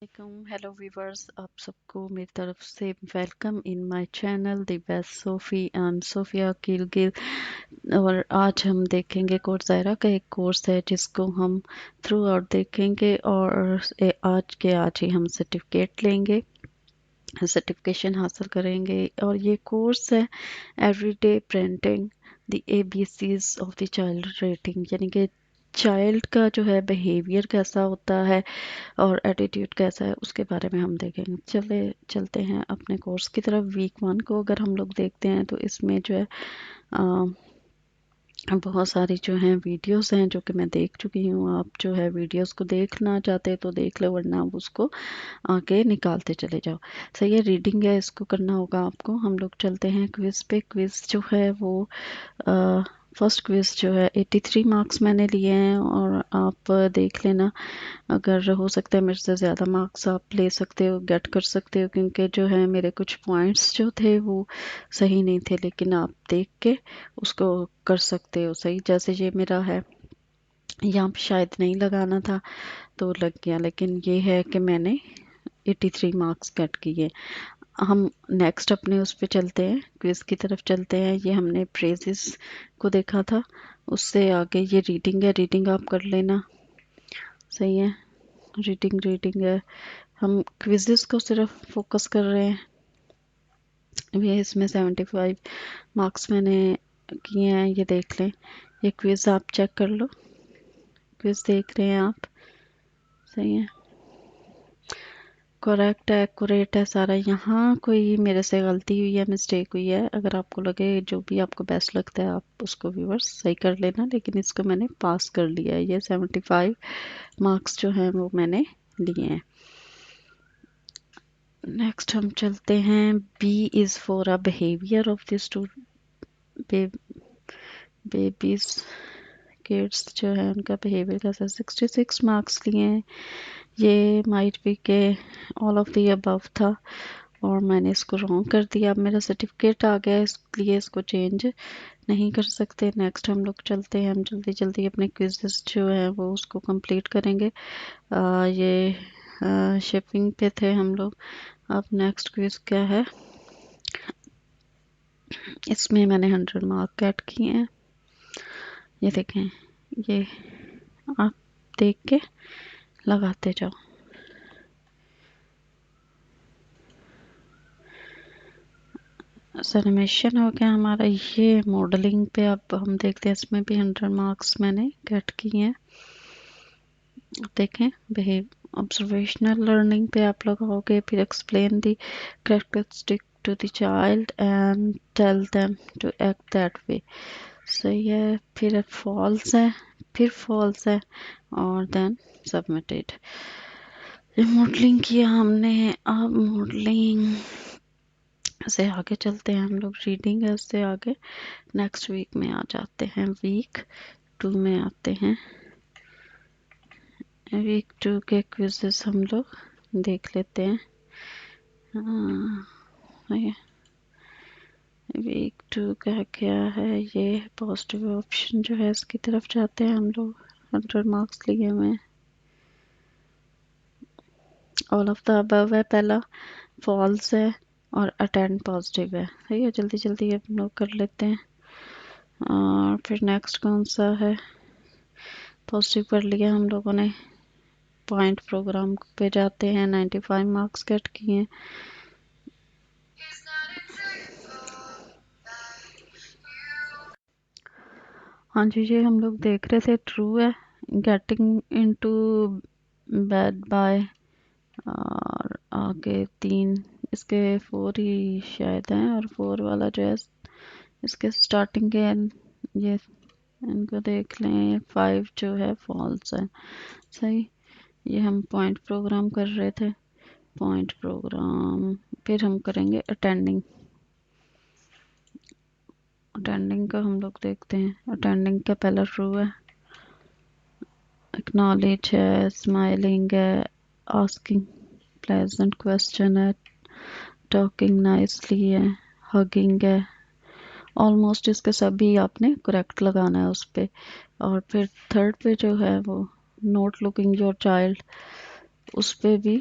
Hello viewers, आप सबको मेरी तरफ से welcome in my channel the best Sophie and Sophia Kilgil. और आज हम देखेंगे कोर्सेरा का एक कोर्स है जिसको हम थ्रू आउट देखेंगे और आज ही हम सर्टिफिकेट लेंगे, सर्टिफिकेशन हासिल करेंगे। और ये कोर्स है everyday printing the ABCs of the child rating, यानी कि चाइल्ड का जो है बिहेवियर कैसा होता है और एटीट्यूड कैसा है उसके बारे में हम देखेंगे। चलते हैं अपने कोर्स की तरफ। वीक 1 को अगर हम लोग देखते हैं तो इसमें जो है बहुत सारी जो हैं वीडियोस हैं जो कि मैं देख चुकी हूँ। आप जो है वीडियोस को देखना चाहते तो देख लो, वरना आप उसको आगे निकालते चले जाओ। सही है, रीडिंग है, इसको करना होगा आपको। हम लोग चलते हैं क्विज पे। क्विज जो है वो फर्स्ट क्विज जो है 83 मार्क्स मैंने लिए हैं और आप देख लेना, अगर हो सकता है मेरे से ज़्यादा मार्क्स आप ले सकते हो, गेट कर सकते हो, क्योंकि जो है मेरे कुछ पॉइंट्स जो थे वो सही नहीं थे, लेकिन आप देख के उसको कर सकते हो। सही, जैसे ये मेरा है, यहाँ पे शायद नहीं लगाना था तो लग गया, लेकिन ये है कि मैंने 83 मार्क्स गेट किए। हम नेक्स्ट अपने उस पे चलते हैं, क्विज की तरफ चलते हैं। ये हमने प्रेजेस को देखा था, उससे आगे ये रीडिंग है। रीडिंग आप कर लेना, सही है। रीडिंग है। हम क्विजेस को सिर्फ फोकस कर रहे हैं। ये इसमें 75 मार्क्स मैंने किए हैं, ये देख लें। ये क्विज आप चेक कर लो, क्विज देख रहे हैं आप, सही है, करेक्ट है, एक्यूरेट है सारा। यहाँ कोई मेरे से गलती हुई है, मिस्टेक हुई है, अगर आपको लगे, जो भी आपको बेस्ट लगता है आप उसको व्यूअर्स सही कर लेना, लेकिन इसको मैंने पास कर लिया है। ये 75 मार्क्स जो हैं वो मैंने लिए हैं। नेक्स्ट हम चलते हैं। B is for a behaviour of this babies, kids जो है उनका बिहेवियर कैसा। 66 मार्क्स लिए हैं। ये माइट बी के ऑल ऑफ दी अबव था और मैंने इसको रॉन्ग कर दिया। अब मेरा सर्टिफिकेट आ गया, इसलिए इसको चेंज नहीं कर सकते। नेक्स्ट हम लोग चलते हैं, हम जल्दी जल्दी अपने क्विज़ेस जो है वो उसको कंप्लीट करेंगे। ये शिपिंग पे थे हम लोग। अब नेक्स्ट क्विज क्या है, इसमें मैंने 100 मार्क गेट किए हैं। ये देखें, ये आप देख के लगाते जाओ। एनिमेशन हो गया हमारा। ये मॉडलिंग पे अब हम देखते हैं, इसमें भी 100 मार्क्स मैंने गेट किए हैं। देखें, बिहेव ऑब्जर्वेशनल लर्निंग पे आप लगाओगे, फिर explain the characteristic to the child and tell them to act that way. सही है, फिर फॉल्स है, फिर फॉल्स है और देन सबमिटेड। मॉडलिंग किया हमने। अब मॉडलिंग से आगे चलते हैं हम लोग। रीडिंग है, उससे आगे नेक्स्ट वीक में आ जाते हैं। वीक 2 में आते हैं। वीक 2 के क्विजेस हम लोग देख लेते हैं। वीक 2 का क्या है, ये पॉजिटिव ऑप्शन जो है इसकी तरफ जाते हैं हम लोग। 100 मार्क्स लिए हुए हैं। ऑल ऑफ द अबव है पहला, फॉल्स है और अटेंड पॉजिटिव है। सही है, जल्दी जल्दी हम लोग कर लेते हैं। और फिर नेक्स्ट कौन सा है, पॉजिटिव कर लिया हम लोगों ने। पॉइंट प्रोग्राम पे जाते हैं, 95 मार्क्स गेट किए हैं। हाँ जी, ये हम लोग देख रहे थे, ट्रू है। गेटिंग इनटू बेड बाय, और आगे 3, इसके 4 ही शायद हैं, और 4 वाला जो है इसके स्टार्टिंग के, ये इनको देख लें। 5 जो है फॉल्स है। सही, ये हम पॉइंट प्रोग्राम कर रहे थे, पॉइंट प्रोग्राम। फिर हम करेंगे अटेंडिंग। अटेंडिंग का हम लोग देखते हैं। अटेंडिंग का पहला ट्रू है, एक्नॉलेज है, स्माइलिंग है, आस्किंग प्लेजेंट क्वेश्चन है, टॉकिंग नाइसली है, हगिंग है। ऑलमोस्ट इसके सभी आपने करेक्ट लगाना है उस पे। और फिर थर्ड पे जो है वो नोट लुकिंग योर चाइल्ड, उस पे भी